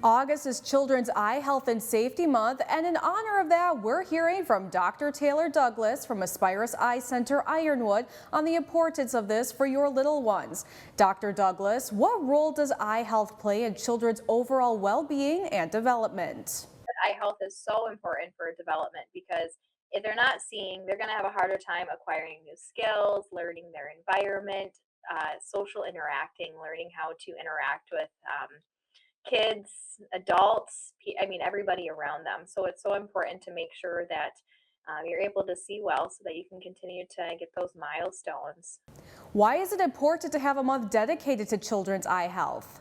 August is Children's Eye Health and Safety Month, and in honor of that, we're hearing from Dr. Taylor Douglas from Aspirus Eye Center, Ironwood, on the importance of this for your little ones. Dr. Douglas, what role does eye health play in children's overall well-being and development? Eye health is so important for development because if they're not seeing, they're going to have a harder time acquiring new skills, learning their environment, social interacting, learning how to interact with kids, adults, everybody around them. So it's so important to make sure that you're able to see well so that you can continue to get those milestones. Why is it important to have a month dedicated to children's eye health?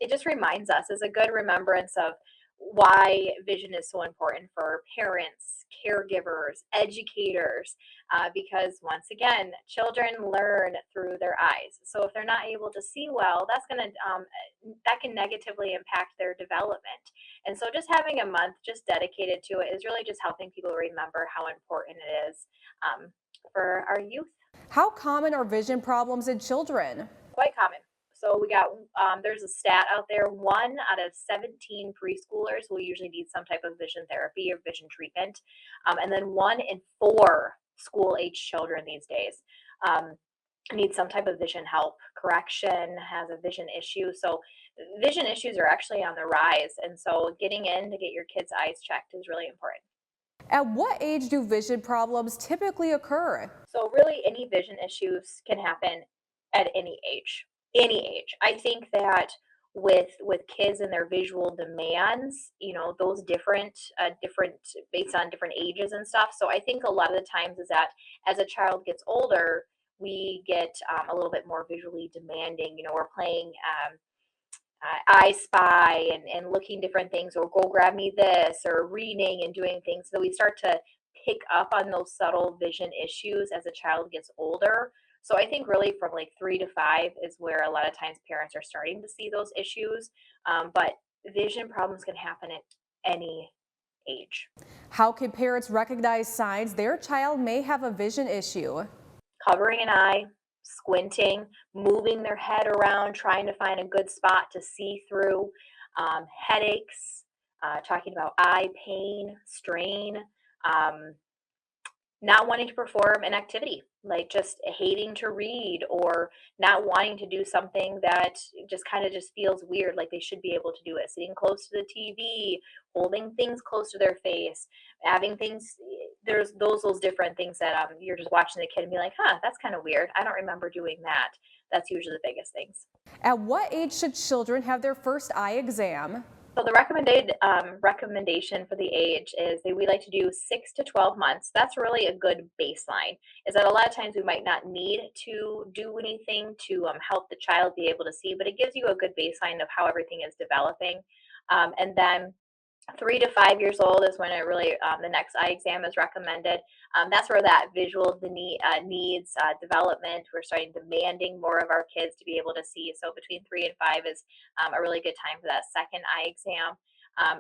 It just reminds us, is a good remembrance of why vision is so important for parents, caregivers, educators, because once again, children learn through their eyes. So if they're not able to see well, that can negatively impact their development. And so just having a month just dedicated to it is really just helping people remember how important it is for our youth. How common are vision problems in children? Quite common. So we got there's a stat out there, 1 out of 17 preschoolers will usually need some type of vision therapy or vision treatment, and then 1 in 4 school-age children these days need some type of vision help. Correction has a vision issue, so vision issues are actually on the rise, and so getting in to get your kids' eyes checked is really important. At what age do vision problems typically occur? So really, any vision issues can happen at any age. Any age. I think that with kids and their visual demands, those different based on different ages and stuff. So I think a lot of the times is that as a child gets older, we get a little bit more visually demanding. We're playing I Spy and looking different things, or go grab me this, or reading and doing things. So we start to pick up on those subtle vision issues as a child gets older. So I think really from like 3 to 5 is where a lot of times parents are starting to see those issues. But vision problems can happen at any age. How can parents recognize signs their child may have a vision issue? Covering an eye, squinting, moving their head around, trying to find a good spot to see through, headaches, talking about eye pain, strain, um, not wanting to perform an activity, like just hating to read or not wanting to do something that just kind of just feels weird, like they should be able to do it. Sitting close to the TV, holding things close to their face, having things, there's those different things that you're just watching the kid and be like, huh, that's kind of weird. I don't remember doing that. That's usually the biggest things. At what age should children have their first eye exam? So the recommended recommendation for the age is that we like to do 6 to 12 months. That's really a good baseline. Is that a lot of times we might not need to do anything to help the child be able to see, but it gives you a good baseline of how everything is developing. And then 3 to 5 years old is when it really the next eye exam is recommended. That's where that visual needs development. We're starting demanding more of our kids to be able to see. So between 3 and 5 is a really good time for that second eye exam.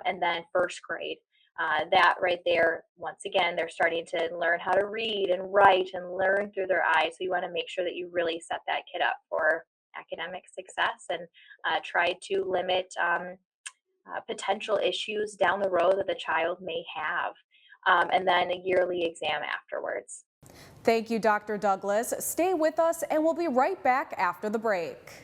And then first grade, that right there, once again, they're starting to learn how to read and write and learn through their eyes. So you want to make sure that you really set that kid up for academic success and try to limit potential issues down the road that the child may have, and then a yearly exam afterwards. Thank you, Dr. Douglas. Stay with us and we'll be right back after the break.